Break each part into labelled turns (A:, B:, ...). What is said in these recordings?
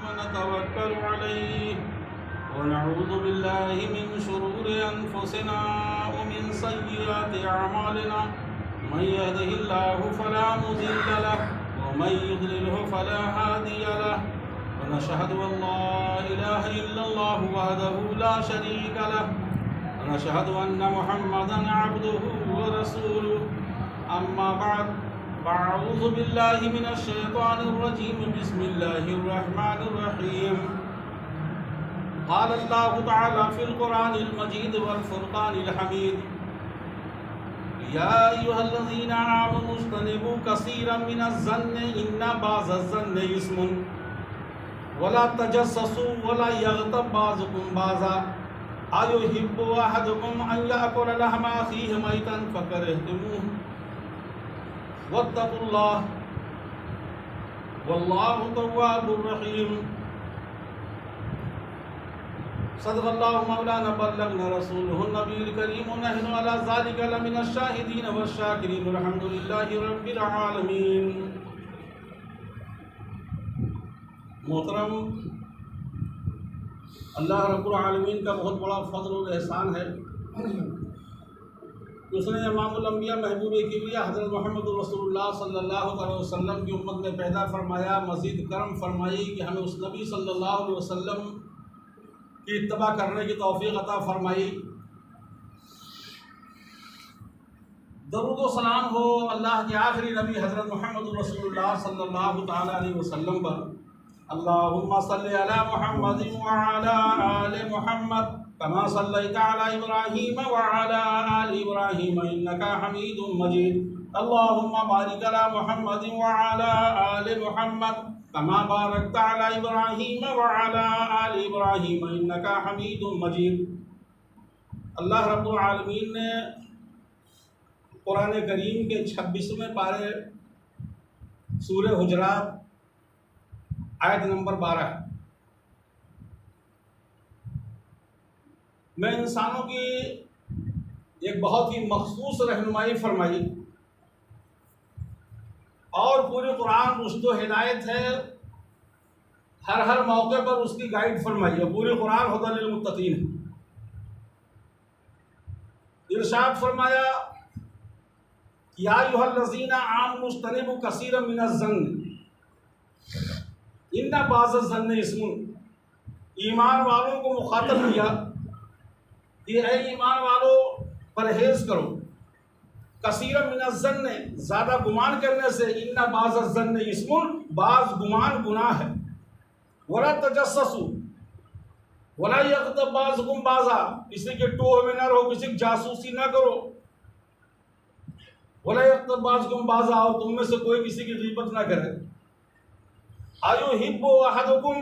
A: ونتوكل عليه ونعوذ بالله من شرور أنفسنا ومن سيئات أعمالنا من يهده الله فلا مضل له ومن يضلله فلا هادي له ونشهد أن لا إله إلا الله وحده لا شريك له ونشهد أن محمدا عبده ورسوله أما بعد فأعوذ بالله من الشيطان الرجيم بسم الله الرحمن الرحيم قال الله تعالى في القرآن المجيد والفرقان الحميد يا أيها الذين آمنوا اجتنبوا كثيرا من الظن إن بعض الظن إثم ولا تجسسوا ولا يغتب بعضكم بعضا أيحب أحدكم أن يأكل لحم أخيه ميتا فكرهتموه واتقوا الله والله تواب رحيم صدق الله مولانا بلغنا رسوله النبي الكريم ونحن على ذلك لمن الشاهدين والشاكرين والحمد لله رب العالمين. محترم، اللہ رب العالمین کا بہت بڑا فضل و احسان ہے. اس نے امام الانبیاء محبوب کبریہ حضرت محمد رسول اللہ صلی اللہ علیہ وسلم کی امت میں پیدا فرمایا، مزید کرم فرمائی کہ ہمیں اس نبی صلی اللہ علیہ وسلم کی اتباع کرنے کی توفیق عطا فرمائی. درود و سلام ہو اللہ کے آخری نبی حضرت محمد رسول اللہ صلی اللہ تعالی علیہ وسلم پر. اللہم صلی علی محمد وعلی آل محمد كما صليت على إبراهيم وعلى آل إبراهيم إنك حميد مجيد. اللهم بارك على محمد وعلى آل محمد كما باركت على إبراهيم وعلى آل إبراهيم إنك حميد مجيد. اللہ رب العالمین نے قرآن کریم کے 26ویں پارے سورہ حجرات آیت نمبر 12 میں انسانوں کی ایک بہت ہی مخصوص رہنمائی فرمائی اور پورے قرآن رشد و ہدایت ہے. ہر موقع پر اس کی گائیڈ فرمائی ہے. پورے قرآن ہدی للمتقین. ارشاد فرمایا یا ایھا الذین آمنوا اجتنبوا کثیرا من الظن ان بعض الظن اثم. ایمان والوں کو مخاطب کیا کہ اے ایمان والو پرہیز کرو. کثیر من الظن، زیادہ گمان کرنے سے. ان بعض الظن اثم، بعض گمان گناہ ہے. ولا تجسسوا ولا یغتب بعضکم بعضا، کسی کے ٹوہ میں نہ رہو، کسی کی جاسوسی نہ کرو. ولا یغتب بعضکم بعضا، اور تم میں سے کوئی کسی کی غیبت نہ کرے. ایحب احدکم،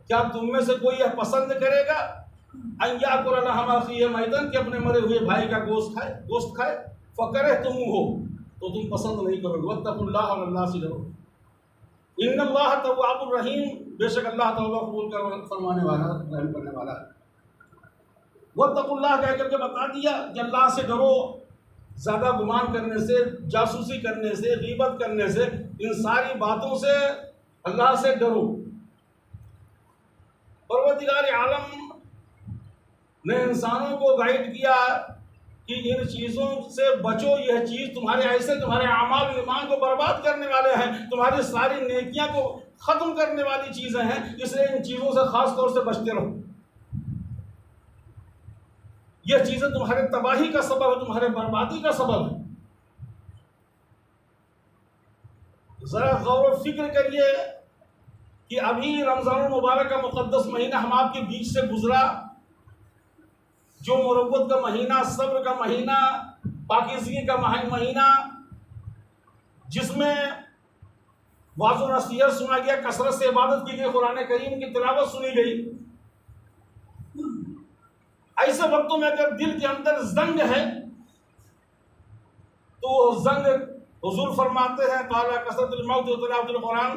A: کیا تم میں سے کوئی یہ پسند کرے گا ان یاکل لحم اخیہ میتا، کہ اپنے مرے ہوئے بھائی کا گوشت کھائے. فکرہتموہ، تو تم پسند نہیں کرو گے. واتقوا اللہ، اور اللہ سے ڈرو. ان اللہ تواب الرحیم، بے شک اللہ توبہ قبول فرمانے والا، رحم کرنے والا ہے. واتقوا اللہ کہہ کر کے بتا دیا کہ اللہ سے ڈرو. زیادہ گمان کرنے سے، جاسوسی کرنے سے، غیبت کرنے سے، ان ساری باتوں سے اللہ سے ڈرو. پروردگار عالم نے انسانوں کو گائیڈ کیا کہ ان چیزوں سے بچو. یہ چیز تمہارے اعمال و ایمان کو برباد کرنے والے ہیں، تمہاری ساری نیکیاں کو ختم کرنے والی چیزیں ہیں، اس لیے ان چیزوں سے خاص طور سے بچتے رہو. یہ چیزیں تمہارے تباہی کا سبب ہے، تمہارے بربادی کا سبب ہے. ذرا غور و فکر کریے کہ ابھی رمضان المبارک کا مقدس مہینہ ہم آپ کے بیچ سے گزرا، جو مروت کا مہینہ، صبر کا مہینہ، پاکیزگی کا مہینہ، جس میں واعظ و نصیحت سنا گیا، کثرت سے عبادت کی گئی، قرآن کریم کی تلاوت سنی گئی. ایسے وقتوں میں اگر دل کے اندر زنگ ہے تو زنگ حضور فرماتے ہیں قال کثرت الموت و تلاوت القرآن،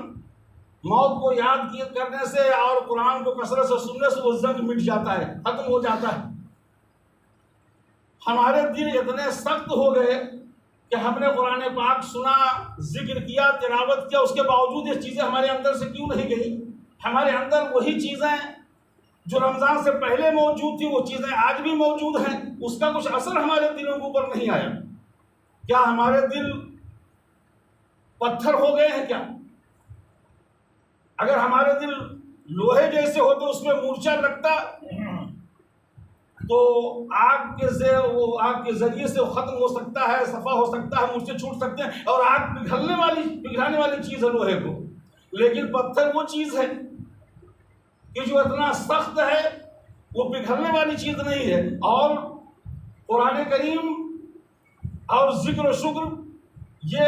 A: موت کو یاد کرنے سے اور قرآن کو کثرت سے سننے سے وہ زنگ مٹ جاتا ہے، ختم ہو جاتا ہے. ہمارے دل اتنے سخت ہو گئے
B: کہ ہم نے قرآن پاک سنا، ذکر کیا، تلاوت کیا، اس کے باوجود یہ چیزیں ہمارے اندر سے کیوں نہیں گئی؟ ہمارے اندر وہی چیزیں جو رمضان سے پہلے موجود تھی وہ چیزیں آج بھی موجود ہیں، اس کا کچھ اثر ہمارے دلوں کے اوپر نہیں آیا؟ کیا ہمارے دل پتھر ہو گئے ہیں کیا؟ اگر ہمارے دل لوہے جیسے ہوتے، اس میں مورچہ لگتا تو آگ کے ذریعے سے ختم ہو سکتا ہے، صفا ہو سکتا ہے، مورچے چھوٹ سکتے ہیں، اور آگ پگھلانے والی چیز ہے لوہے کو۔ لیکن پتھر وہ چیز ہے کہ جو اتنا سخت ہے، وہ پگھلنے والی چیز نہیں ہے۔ اور قرآن کریم اور ذکر و شکر یہ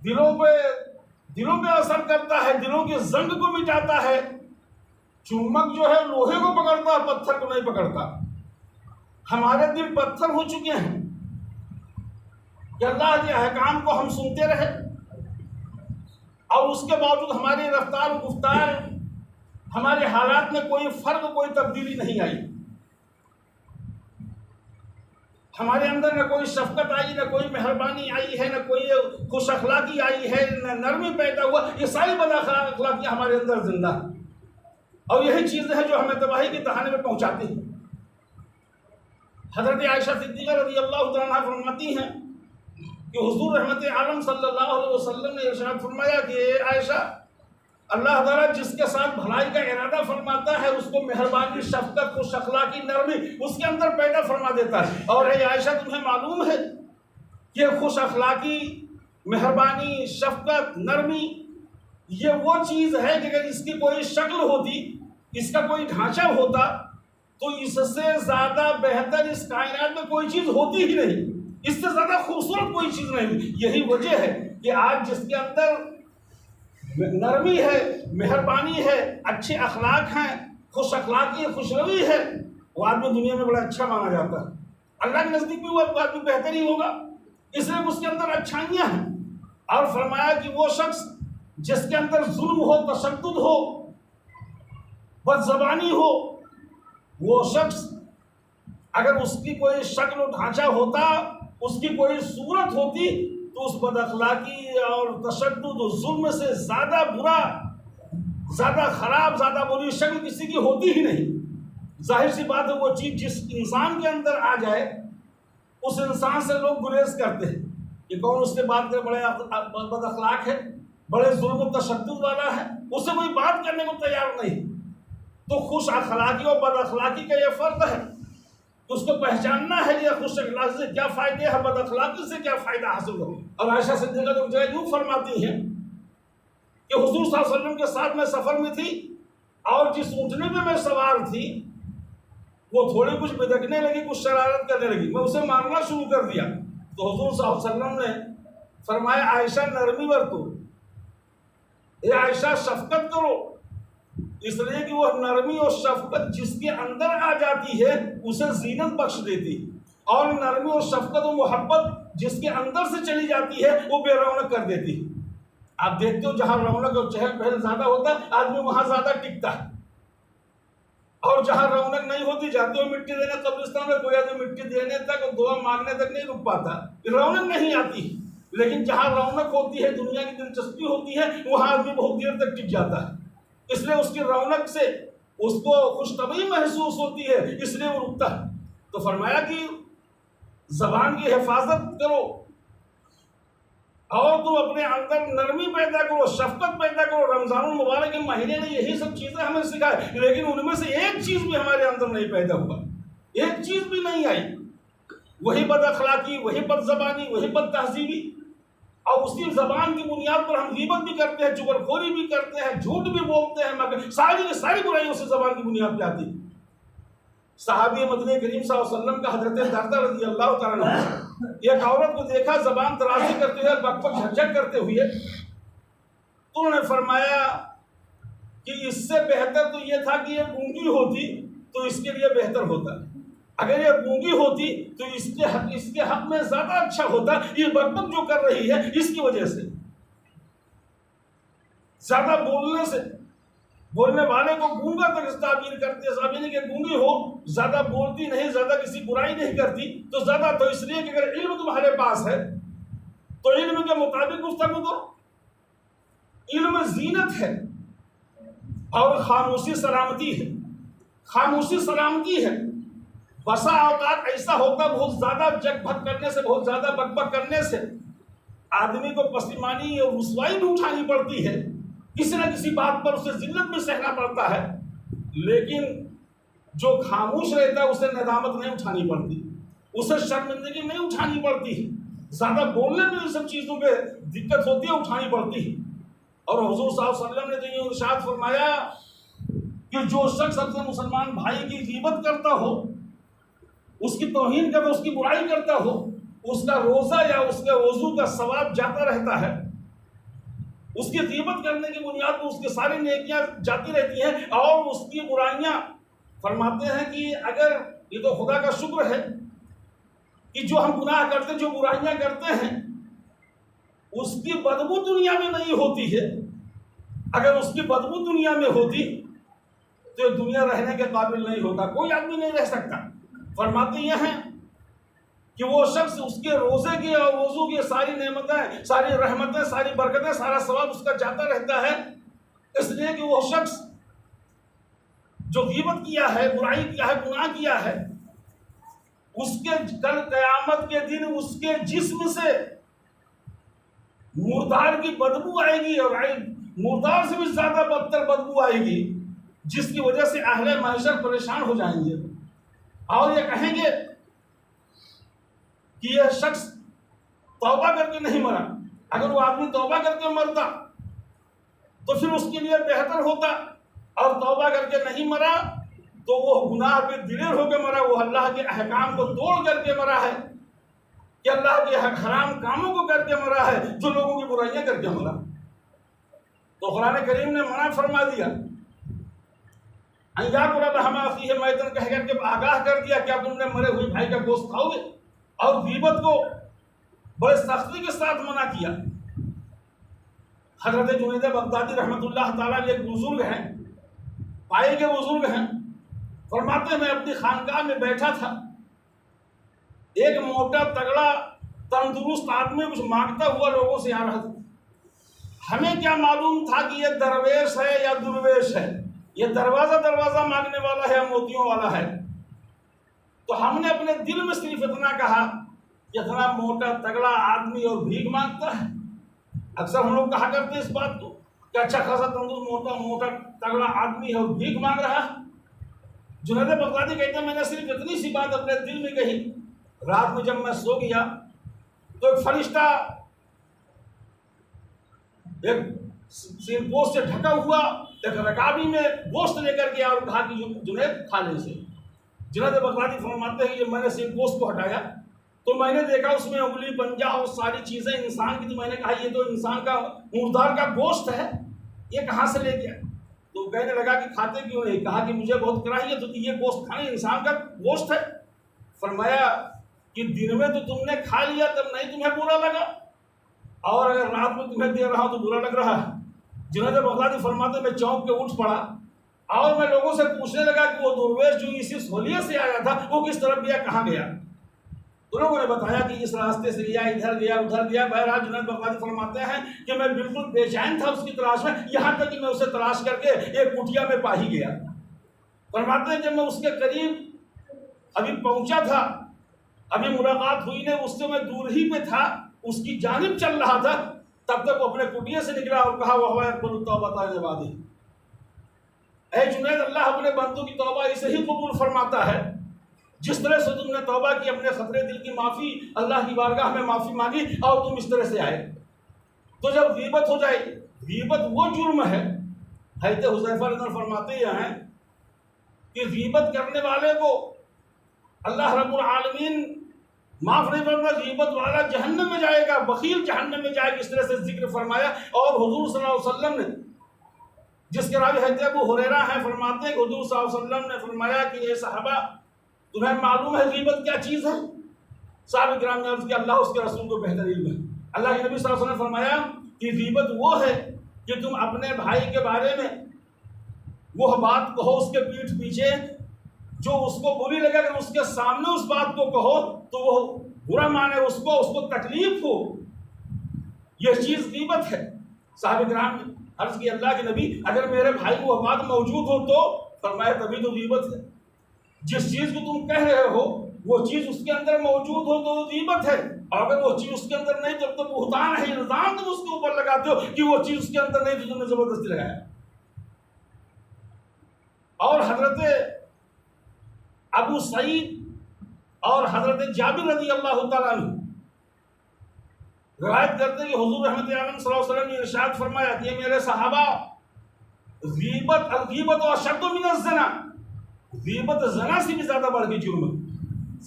B: دلوں پہ اثر کرتا ہے، دلوں کے زنگ کو مٹاتا ہے۔ چمک جو ہے لوہے کو پکڑتا ہے، پتھر کو نہیں پکڑتا۔ ہمارے دل پتھر ہو چکے ہیں کہ اللہ کے احکام کو ہم سنتے رہے اور اس کے باوجود ہماری رفتار و گفتار، ہمارے حالات میں کوئی فرق، کوئی تبدیلی نہیں آئی۔ ہمارے اندر نہ کوئی شفقت آئی، نہ کوئی مہربانی آئی ہے، نہ کوئی خوش اخلاقی آئی ہے، نہ نرمی پیدا ہوا۔ یہ ساری بد اخلاقیاں ہمارے اندر زندہ ہیں، اور یہی چیزیں ہیں جو ہمیں تباہی کے تہانے میں پہنچاتی ہیں۔ حضرت عائشہ صدیقہ رضی اللہ تعالیٰ عنہا فرماتی ہیں کہ حضور رحمت عالم صلی اللہ علیہ وسلم نے ارشاد فرمایا کہ اے عائشہ، اللہ تعالیٰ جس کے ساتھ بھلائی کا ارادہ فرماتا ہے اس کو مہربانی، شفقت، خوش اخلاقی، نرمی اس کے اندر پیدا فرما دیتا ہے۔ اور اے عائشہ، تمہیں معلوم ہے کہ خوش اخلاقی، مہربانی، شفقت، نرمی یہ وہ چیز ہے کہ اگر اس کی کوئی شکل ہوتی، اس کا کوئی ڈھانچہ ہوتا، تو اس سے زیادہ بہتر اس کائنات میں کوئی چیز ہوتی ہی نہیں، اس سے زیادہ خوبصورت کوئی چیز نہیں۔ یہی وجہ ہے کہ آج جس کے اندر نرمی ہے، مہربانی ہے، اچھے اخلاق ہیں، خوش اخلاقی، خوش روی ہے، وہ آدمی دنیا میں بڑا اچھا مانا جاتا ہے۔ اللہ کے نزدیک بھی وہ آدمی بہتر ہی ہوگا، اس لیے اس کے اندر اچھائیاں ہیں۔ اور فرمایا کہ وہ شخص جس کے اندر ظلم ہو، تشدد ہو، بد زبانی ہو، وہ شخص اگر اس کی کوئی شکل و ڈھانچہ ہوتا، اس کی کوئی صورت ہوتی، تو اس بد اخلاقی اور تشدد و ظلم سے زیادہ برا، زیادہ خراب، زیادہ بری شکل کسی کی ہوتی ہی نہیں۔ ظاہر سی بات ہے وہ چیز جس انسان کے اندر آ جائے، اس انسان سے لوگ گریز کرتے ہیں کہ کون اس سے بات کرے، بڑے بد اخلاق ہے، بڑے ظلم و تشدد والا ہے، اس سے کوئی بات کرنے کو تیار نہیں۔ تو خوش اخلاقی اور بد اخلاقی کا یہ فرق ہے، اس کو پہچاننا ہے کہ خوش اخلاقی سے کیا فائدے ہیں، بد اخلاقی سے کیا فائدہ حاصل ہو۔ اور عائشہ صدیقہ تو جو یوں فرماتی ہیں کہ حضور صلی اللہ علیہ وسلم کے ساتھ میں سفر میں تھی، اور جس اونٹنے پہ میں سوار تھی وہ تھوڑی کچھ بدکنے لگی، کچھ شرارت کرنے لگی، میں اسے مارنا شروع کر دیا۔ تو حضور صلی اللہ علیہ وسلم نے فرمایا عائشہ نرمی برتو، اے عائشہ شفقت کرو، اس لیے کہ وہ نرمی اور شفقت جس کے اندر آ جاتی ہے اسے زینت بخش دیتی، اور نرمی اور شفقت و محبت جس کے اندر سے چلی جاتی ہے وہ بے رونق کر دیتی۔ آپ دیکھتے ہو جہاں رونق اور چہل پہل زیادہ ہوتا ہے آدمی وہاں زیادہ ٹکتا ہے، اور جہاں رونق نہیں ہوتی جاتے ہو مٹی دینے قبرستان میں، کوئی آدمی مٹی دینے تک اور دعا مانگنے تک نہیں رک پاتا، رونق نہیں آتی۔ لیکن جہاں رونق ہوتی ہے، دنیا کی دلچسپی ہوتی ہے، وہاں آدمی بہت دیر تک ٹک جاتا ہے، اس لیے اس کی رونق سے اس کو خوش طبعی محسوس ہوتی ہے، اس لیے وہ رکتا ہے۔ تو فرمایا کہ زبان کی حفاظت کرو، اور تم اپنے اندر نرمی پیدا کرو، شفقت پیدا کرو۔ رمضان المبارک کے مہینے نے یہی سب چیزیں ہمیں سکھائے، لیکن ان میں سے ایک چیز بھی ہمارے اندر نہیں پیدا ہوا، ایک چیز بھی نہیں آئی، وہی بد اخلاقی، وہی بد زبانی، وہی بد تہذیبی، اور اسی زبان کی بنیاد پر ہم غیبت بھی کرتے ہیں، چغلخوری بھی کرتے ہیں، جھوٹ بھی بولتے ہیں، مگر ساری برائیوں سے زبان کی بنیاد پہ آتی۔ صحابی مدنی کریم صلی اللہ علیہ وسلم کا حضرت دردہ رضی اللہ تعالیٰ عنہ ایک عورت کو دیکھا زبان درازی کرتے ہوئے، بک بک جھک کرتے ہوئے، تو انہوں نے فرمایا کہ اس سے بہتر تو یہ تھا کہ یہ گونگی ہوتی تو اس کے لیے بہتر ہوتا، اگر یہ گونگی ہوتی تو اس کے حق میں زیادہ اچھا ہوتا، یہ بک بک جو کر رہی ہے اس کی وجہ سے، زیادہ بولنے سے، بولنے والے کو گونگا تک تعبیر کرتے ہیں، یعنی کہ گونگی ہو، زیادہ بولتی نہیں، زیادہ کسی برائی نہیں کرتی، تو زیادہ تو اس لیے کہ اگر علم تمہارے پاس ہے تو علم کے مطابق گفتگو کرو۔ علم زینت ہے اور خاموشی سلامتی ہے۔ خاموشی سلامتی ہے۔ بسا اوقات ایسا ہوتا بہت زیادہ جگ بھگ کرنے سے، بہت زیادہ بک بک کرنے سے آدمی کو پشیمانی اور رسوائی بھی اٹھانی پڑتی ہے، کسی نہ کسی بات پر اسے ذلت بھی سہنا پڑتا ہے، لیکن جو خاموش رہتا ہے اسے ندامت نہیں اٹھانی پڑتی، اسے شرمندگی نہیں اٹھانی پڑتی، زیادہ بولنے میں ان سب چیزوں پہ دقت ہوتی ہے، اٹھانی پڑتی ہے۔ اور حضور صلی اللہ علیہ وسلم نے تو یہ ارشاد فرمایا کہ جو شخص اپنے مسلمان بھائی کی غیبت کرتا ہو، اس کی توہین کرتا، اس کی برائی کرتا ہو، اس کا روزہ یا اس کے وضو کا ثواب جاتا رہتا ہے۔ اس کی غیبت کرنے کی بنیاد پر اس کی ساری نیکیاں جاتی رہتی ہیں، اور اس کی برائیاں فرماتے ہیں کہ اگر یہ تو خدا کا شکر ہے کہ جو ہم گناہ کرتے، جو برائیاں کرتے ہیں، اس کی بدبو دنیا میں نہیں ہوتی ہے۔ اگر اس کی بدبو دنیا میں ہوتی تو یہ دنیا رہنے کے قابل نہیں ہوتا، کوئی آدمی نہیں رہ سکتا۔ فرماتے یہ ہیں کہ وہ شخص، اس کے روزے کی اور وضو کی ساری نعمتیں، ساری رحمتیں، ساری برکتیں، سارا ثواب اس کا جاتا رہتا ہے، اس لیے کہ وہ شخص جو غیبت کیا ہے، برائی کیا ہے، گناہ کیا ہے، اس کے کل قیامت کے دن اس کے جسم سے مردار کی بدبو آئے گی، اور مردار سے بھی زیادہ بدتر بدبو آئے گی، جس کی وجہ سے اہل محشر پریشان ہو جائیں گے اور یہ کہیں گے کہ یہ شخص توبہ کر کے نہیں مرا۔ اگر وہ آدمی توبہ کر کے مرتا تو پھر اس کے لیے بہتر ہوتا، اور توبہ کر کے نہیں مرا تو وہ گناہ پہ دلیر ہو کے مرا، وہ اللہ کے احکام کو توڑ کر کے مرا ہے، کہ اللہ کے حرام کاموں کو کر کے مرا ہے، جو لوگوں کی برائیاں کر کے مرا۔ تو قرآن کریم نے منع فرما دیا، میتن کہہ کر کے آگاہ کر دیا، کیا تم نے مرے ہوئے بھائی کا گوشت کھاؤ گے؟ اور غیبت کو بڑے سختی کے ساتھ منع کیا۔ حضرت جنید بغدادی رحمۃ اللہ تعالیٰ ایک بزرگ ہیں، پائے کے بزرگ ہیں، فرماتے ہیں میں اپنی خانقاہ میں بیٹھا تھا، ایک موٹا تگڑا تندرست آدمی کچھ مانگتا ہوا لوگوں سے آ رہا تھا۔ ہمیں کیا معلوم تھا کہ یہ درویش ہے یا درویش ہے، یہ دروازہ مانگنے والا ہے یا موتیوں والا ہے۔ تو ہم نے اپنے دل میں صرف اتنا کہا کہ اتنا موٹا تگڑا آدمی اور بھیک مانگتا ہے۔ اکثر ہم لوگ کہا کرتے ہیں اس بات کو کہ اچھا خاصا تندرست موٹا تگڑا آدمی ہے اور بھیک مانگ رہا ہے۔ جنید بغدادی کہتے ہیں میں نے صرف اتنی سی بات اپنے دل میں کہی، رات میں جب میں سو گیا تو ایک فرشتہ ایک گوشت سے ڈھکا ہوا ایک رکابی میں گوشت لے کر کے اور کہا کہ جنید کھا لے اسے۔ جنید بغدادی فرماتے ہیں کہ میں نے صرف گوشت کو ہٹایا تو میں نے دیکھا اس میں انگلی پنجہ اور ساری چیزیں انسان کی تھی۔ میں نے کہا یہ تو انسان کا مردار کا گوشت ہے، یہ کہاں سے لے گیا؟ تو کہنے لگا کہ کھاتے کیوں نہیں؟ کہا کہ مجھے بہت کراہیت ہوتی، یہ گوشت کھانے انسان کا گوشت ہے۔ فرمایا کہ دن میں تو تم نے کھا لیا تب نہیں تمہیں برا لگا، اور اگر رات میں تمہیں دے رہا ہوں تو برا لگ رہا ہے۔ جنید بغدادی فرماتے میں چونک کے اٹھ پڑا اور میں لوگوں سے پوچھنے لگا کہ وہ درویش جو اسی سہولیت سے آیا تھا وہ کس طرف گیا، کہاں گیا؟ تو لوگوں نے بتایا کہ اس راستے سے گیا، ادھر گیا، ادھر گیا۔ بہرحال جنید بغدادی فرماتے ہیں کہ میں بالکل بے چین تھا اس کی تلاش میں، یہاں تک کہ میں اسے تلاش کر کے ایک کٹیا میں پا ہی گیا۔ فرماتے ہیں جب میں اس کے قریب ابھی پہنچا تھا، ابھی ملاقات ہوئی نہیں، اس سے میں دور ہی میں تھا، اس کی جانب چل رہا تھا، تب تک وہ اپنے کٹیے سے نکلا اور کہا وہ یقبل التوبۃ عن عبادہ، اے جنید اللہ اپنے بندوں کی توبہ اسے ہی قبول فرماتا ہے جس طرح سے تم نے توبہ کی، اپنے خطرے دل کی معافی اللہ کی بارگاہ میں معافی مانگی اور تم اس طرح سے آئے۔ تو جب غیبت ہو جائے، غیبت وہ جرم ہے، حضرت حذیفہ رضی اللہ عنہ فرماتے ہیں کہ غیبت کرنے والے کو اللہ رب العالمین معاف نہیں کرتا، غیبت والا جہنم میں جائے گا، بخیل جہنم میں جائے گا، اس طرح سے ذکر فرمایا۔ اور حضور صلی اللہ علیہ وسلم نے، جس کے راوی حضرت ابو ہریرہ ہیں، فرماتے ہیں کہ حضور صلی اللہ علیہ وسلم نے فرمایا کہ اے صحابہ تمہیں معلوم ہے غیبت کیا چیز ہے؟ صحابہ کرام نے عرض کیا اللہ اس کے رسول کو بہتر علم ہے۔ اللہ کے نبی صلی اللہ علیہ وسلم نے فرمایا کہ غیبت وہ ہے کہ تم اپنے بھائی کے بارے میں وہ بات کہو اس کے پیٹھ پیچھے جو اس کو بری لگے، اگر اس کے سامنے اس بات کو کہو تو وہ برا مانے، اس کو تکلیف ہو، یہ چیز غیبت ہے۔ صحابہ کرام نے عرض کی اللہ کے نبی اگر میرے بھائی وہ بات موجود ہو تو؟ فرمایا تبھی تو غیبت ہے۔ جس چیز کو تم کہہ رہے ہو وہ چیز اس کے اندر موجود ہو تو وہ غیبت ہے، اور اگر وہ چیز اس کے اندر نہیں تب تو بہتان ہے، الزام تم اس کے اوپر لگاتے ہو کہ وہ چیز اس کے اندر نہیں تو تم نے زبردستی لگایا۔ اور حضرت ابو سعید اور حضرت جابر رضی اللہ تعالیٰ عنہ روایت کرتے ہیں کہ حضور رحمت عالم صلی اللہ علیہ وسلم نے ارشاد فرمایا کہ میرے صحابہ، الغیبت اشد من الزنا، غیبت زنا سے بھی زیادہ بڑھ کے جرم ہے۔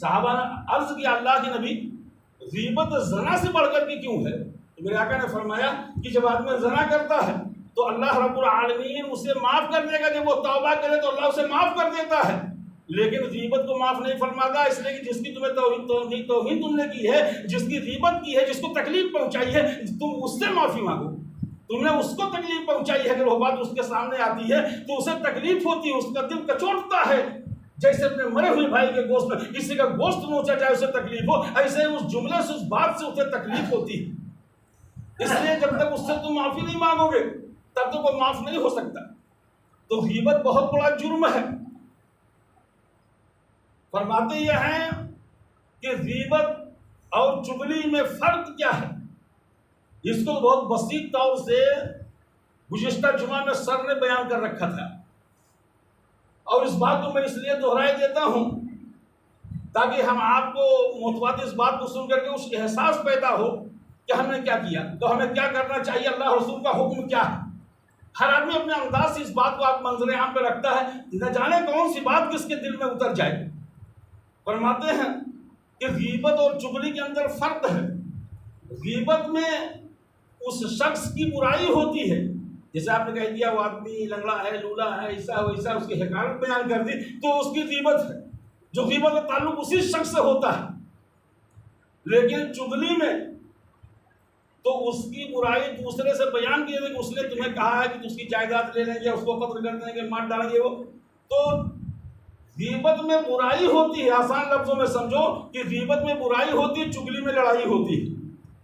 B: صحابہ نے عرض کیا اللہ کے نبی غیبت زنا سے بڑھ کر کے کیوں ہے؟ تو میرے آقا نے فرمایا کہ جب آدمی زنا کرتا ہے تو اللہ رب العالمین اسے معاف کر دے گا، جب وہ توبہ کرے تو اللہ اسے معاف کر دیتا ہے، لیکن غیبت کو معاف نہیں فرماتا، اس لیے کہ جس کی تمہیں توہین تم نے کی ہے، جس کی غیبت کی ہے، جس کو تکلیف پہنچائی ہے، تم اس سے معافی مانگو۔ تم نے اس کو تکلیف پہنچائی ہے، اگر وہ بات اس کے سامنے آتی ہے تو اسے تکلیف ہوتی ہے، اس کا دل کچوٹتا ہے، جیسے اپنے مرے ہوئے بھائی کے گوشت میں کسی کا گوشت نوچا جائے اسے تکلیف ہو، ایسے اس جملے سے، اس بات سے اسے تکلیف ہوتی ہے۔ اس لیے جب تک اس سے تم معافی نہیں مانگو گے تب تک وہ معاف نہیں ہو سکتا۔ تو غیبت بہت بڑا جرم ہے۔ فرماتے یہ ہیں کہ غیبت اور چغلی میں فرق کیا ہے؟ اس کو بہت بسیط طور سے گزشتہ جمعہ میں سر نے بیان کر رکھا تھا، اور اس بات کو میں اس لیے دہرائے دیتا ہوں تاکہ ہم آپ کو متواتر اس بات کو سن کر کے اس احساس پیدا ہو کہ ہم نے کیا کیا، تو ہمیں کیا کرنا چاہیے، اللہ رسول کا حکم کیا ہے۔ ہر آدمی اپنے انداز سے اس بات کو آپ منظر عام پہ رکھتا ہے، نہ جانے کون سی بات کس کے دل میں اتر جائے۔ فرماتے ہیں کہ غیبت اور چغلی کے اندر فرق ہے۔ غیبت میں اس شخص کی برائی ہوتی ہے، جیسے آپ نے کہہ دیا وہ آدمی لنگڑا ہے، لولا ہے، ایسا ویسا، اس کی حکایت بیان کر دی تو اس کی غیبت ہے، جو غیبت کا تعلق اسی شخص سے ہوتا ہے۔ لیکن چغلی میں تو اس کی برائی دوسرے سے بیان کی کہ اس نے تمہیں کہا ہے کہ اس کی جائیداد لے لیں گے، اس کو قتل کر دیں گے، مار ڈالیں گے، وہ تو غیبت میں برائی ہوتی ہے۔ آسان لفظوں میں سمجھو کہ غیبت میں برائی ہوتی ہے، چغلی میں لڑائی ہوتی ہے۔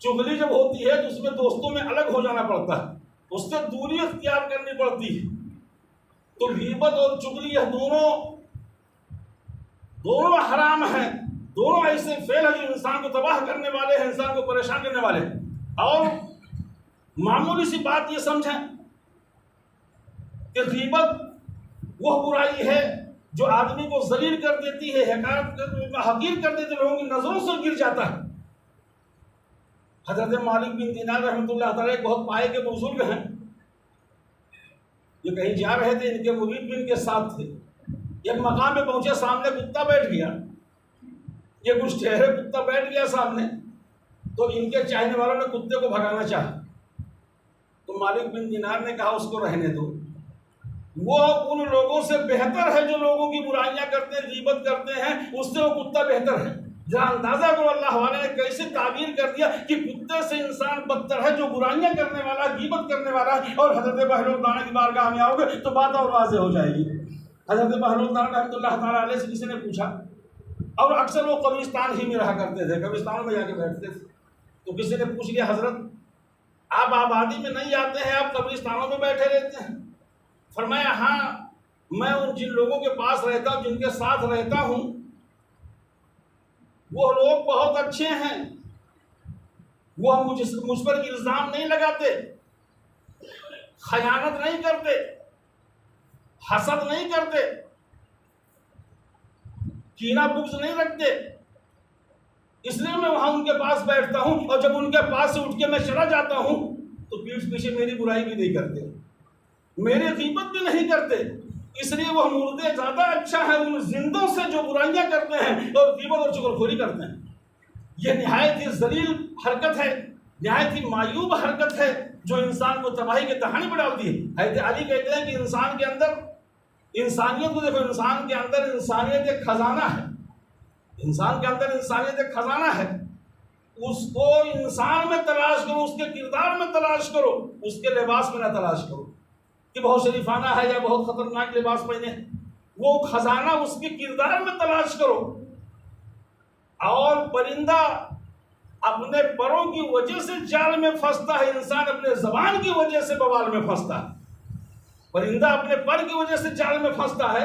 B: چغلی جب ہوتی ہے تو اس میں دوستوں میں الگ ہو جانا پڑتا ہے، اس سے دوری اختیار کرنی پڑتی ہے۔ تو غیبت اور چغلی یہ دونوں حرام ہیں، دونوں ایسے فعل ہیں جو انسان کو تباہ کرنے والے ہیں، انسان کو پریشان کرنے والے ہیں۔ اور معمولی سی بات یہ سمجھیں کہ غیبت وہ برائی ہے جو آدمی کو ذلیل کر دیتی ہے، حقیر کر دیتی ہے، لوگوں کی نظروں سے گر جاتا ہے۔ حضرت مالک بن دینار رحمۃ اللہ تعالیٰ ایک بہت پائے کے بزرگ ہیں، یہ کہیں جا رہے تھے، ان کے مرید بھی ان کے ساتھ تھے۔ ایک مقام پہ پہنچے، سامنے کتا بیٹھ گیا، یہ کچھ ٹھہرے، کتا بیٹھ گیا سامنے، تو ان کے چاہنے والوں نے کتے کو بھگانا چاہا، تو مالک بن دینار نے کہا اس کو رہنے دو، وہ ان لوگوں سے بہتر ہے جو لوگوں کی برائیاں کرتے ہیں، غیبت کرتے ہیں، اس سے وہ کتا بہتر ہے۔ ذرا اندازہ کرو اللہ والے نے کیسے تعبیر کر دیا کہ کتے سے انسان بدتر ہے جو برائیاں کرنے والا، غیبت کرنے والا ہے۔ اور حضرت بہلول دانا کی بارگاہ میں آؤ گے تو بات اور واضح ہو جائے گی۔ حضرت بہلول دانا رحمۃ اللہ تعالیٰ علیہ سے کسی نے پوچھا، اور اکثر وہ قبرستان ہی میں رہا کرتے تھے، قبرستانوں میں جا کے بیٹھتے تھے، تو کسی نے پوچھ لیا حضرت آپ آبادی میں نہیں آتے ہیں، آپ قبرستانوں میں بیٹھے رہتے ہیں؟ فرمایا ہاں، میں ان جن لوگوں کے پاس رہتا ہوں، جن کے ساتھ رہتا ہوں، وہ لوگ بہت اچھے ہیں، وہ مجھ پر الزام نہیں لگاتے، خیانت نہیں کرتے، حسد نہیں کرتے، کینہ بغض نہیں رکھتے، اس لیے میں وہاں ان کے پاس بیٹھتا ہوں، اور جب ان کے پاس سے اٹھ کے میں چلا جاتا ہوں تو پیٹھ پیچھے میری برائی بھی نہیں کرتے، میری غیبت بھی نہیں کرتے، اس لیے وہ مردے زیادہ اچھا ہے ان زندوں سے جو برائیاں کرتے ہیں اور غیبت اور چغلخوری کرتے ہیں۔ یہ نہایت ہی ذلیل حرکت ہے، نہایت ہی معیوب حرکت ہے جو انسان کو تباہی کے دہانے پہ ڈالتی ہے۔ حضرت علی کہتے ہیں کہ انسان کے اندر انسانیت کو دیکھو، انسان کے اندر انسانیت ایک خزانہ ہے، انسان کے اندر انسانیت ایک خزانہ ہے، اس کو انسان میں تلاش کرو، اس کے کردار میں تلاش کرو، اس کے لباس میں نہ تلاش کرو۔ کہ بہت شریفانہ ہے یا بہت خطرناک لباس پہنے، وہ خزانہ اس کے کردار میں تلاش کرو۔ اور پرندہ اپنے پروں کی وجہ سے جال میں پھنستا ہے، انسان اپنے زبان کی وجہ سے بوال میں پھنستا ہے۔ پرندہ اپنے پر کی وجہ سے جال میں پھنستا ہے،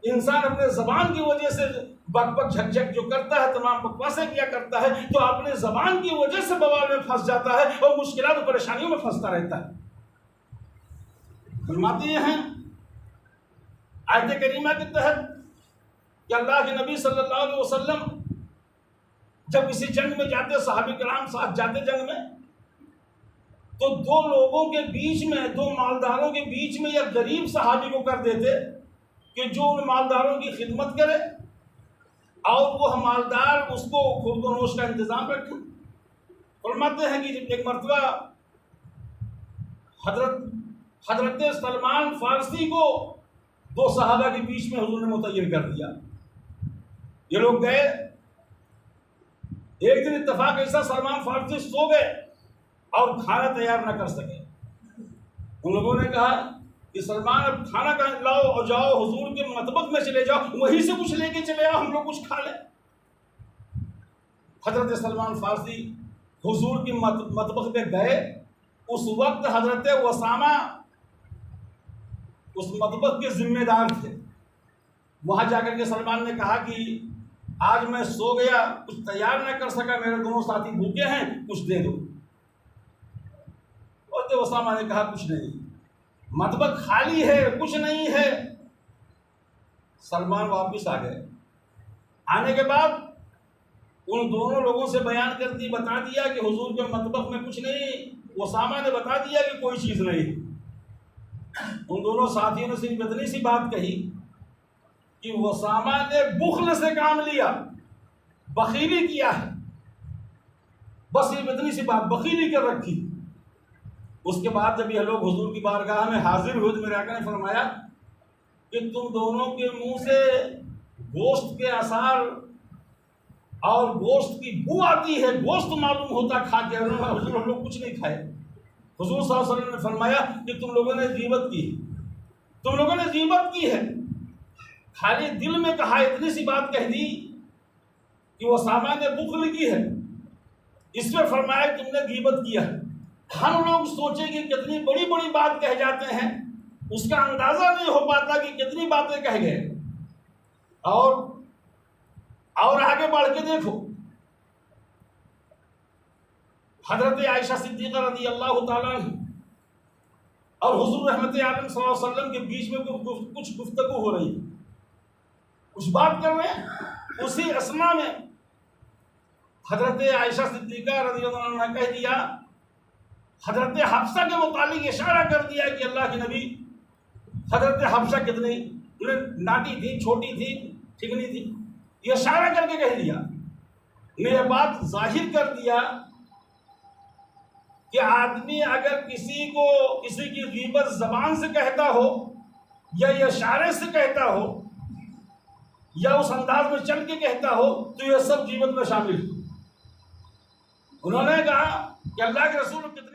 B: انسان اپنے زبان کی وجہ سے بک بک جھک جھک جو کرتا ہے، تمام بکواسیں کیا کرتا ہے، تو اپنے زبان کی وجہ سے بوال میں پھنس جاتا ہے اور مشکلات و پریشانیوں میں پھنستا رہتا ہے۔ فرماتے ہیں آیت کریمہ کے تحت کہ اللہ کے نبی صلی اللہ علیہ وسلم جب کسی جنگ میں جاتے، صحابہ کرام ساتھ جاتے جنگ میں، تو دو لوگوں کے بیچ میں، دو مالداروں کے بیچ میں یا غریب صحابی کو کر دیتے کہ جو ان مالداروں کی خدمت کرے اور وہ مالدار اس کو خورد و نوش کا انتظام رکھے۔ فرماتے ہیں کہ ایک مرتبہ حضرت سلمان فارسی کو دو صحابہ کے بیچ میں حضور نے متعین کر دیا۔ یہ لوگ گئے، ایک دن اتفاق ایسا سلمان فارسی سو گئے اور کھانا تیار نہ کر سکے۔ ان لوگوں نے کہا کہ سلمان اب کھانا کہاں لاؤ اور جاؤ حضور کے مطبخ میں چلے جاؤ، وہیں سے کچھ لے کے چلے آؤ، ہم لوگ کچھ کھا لیں۔ حضرت سلمان فارسی حضور کی مطبخ میں گئے۔ اس وقت حضرت اسامہ اس مطبخ کے ذمہ دار تھے۔ وہاں جا کر کے سلمان نے کہا کہ آج میں سو گیا، کچھ تیار نہ کر سکا، میرے دونوں ساتھی بھوکے ہیں، کچھ دے دو۔ حضرت اسامہ نے کہا کچھ نہیں، مطبخ خالی ہے، کچھ نہیں ہے۔ سلمان واپس آ گئے۔ آنے کے بعد ان دونوں لوگوں سے بیان کر دی، بتا دیا کہ حضور کے مطبخ میں کچھ نہیں۔ اسامہ نے بتا دیا کہ کوئی چیز نہیں۔ ان دونوں ساتھیوں نے صرف اتنی سی بات کہی کہ اسامہ نے بخل سے کام لیا، بخیلی کیا ہے، بس صرف اتنی سی بات بخیلی کر رکھی۔ اس کے بعد جب یہ لوگ حضور کی بارگاہ میں حاضر ہوئے تو میرے آقا نے فرمایا کہ تم دونوں کے منہ سے گوشت کے آثار اور گوشت کی بو آتی ہے، گوشت معلوم ہوتا کھا کے۔ حضور ہم لوگ کچھ نہیں کھائے۔ حضور صلی اللہ علیہ وسلم نے فرمایا کہ تم لوگوں نے غیبت کی، تم لوگوں نے غیبت کی ہے۔ خالی دل میں کہا، اتنی سی بات کہہ دی کہ وہ اسامہ نے بخل کی ہے، اس میں فرمایا تم نے غیبت کیا ہے۔ ہم لوگ سوچیں کہ کتنی بڑی بڑی بات کہہ جاتے ہیں، اس کا اندازہ نہیں ہو پاتا کہ کتنی باتیں کہہ گئے۔ اور آگے بڑھ کے دیکھو، حضرت عائشہ صدیقہ رضی اللہ تعالیٰ عنہ اور حضور رحمت عالم صلی اللہ علیہ وسلم کے بیچ میں کچھ گفتگو ہو رہی ہے، کچھ بات کر رہے ہیں۔ اسی اسنا میں حضرت عائشہ صدیقہ رضی اللہ عنہ نے کہہ دیا، حضرت حفصہ کے متعلق اشارہ کر دیا کہ اللہ کے نبی، حضرت حفصہ کتنی ناٹی تھی، چھوٹی تھی، ٹھیکنی تھی، یہ اشارہ کر کے کہہ دیا۔ یہ بات ظاہر کر دیا کہ آدمی اگر کسی کی غیبت زبان سے کہتا ہو یا یہ اشارے سے کہتا ہو یا اس انداز میں چل کے کہتا ہو تو یہ سب غیبت میں شامل ہے۔ انہوں نے کہا کہ اللہ کے رسول کتنے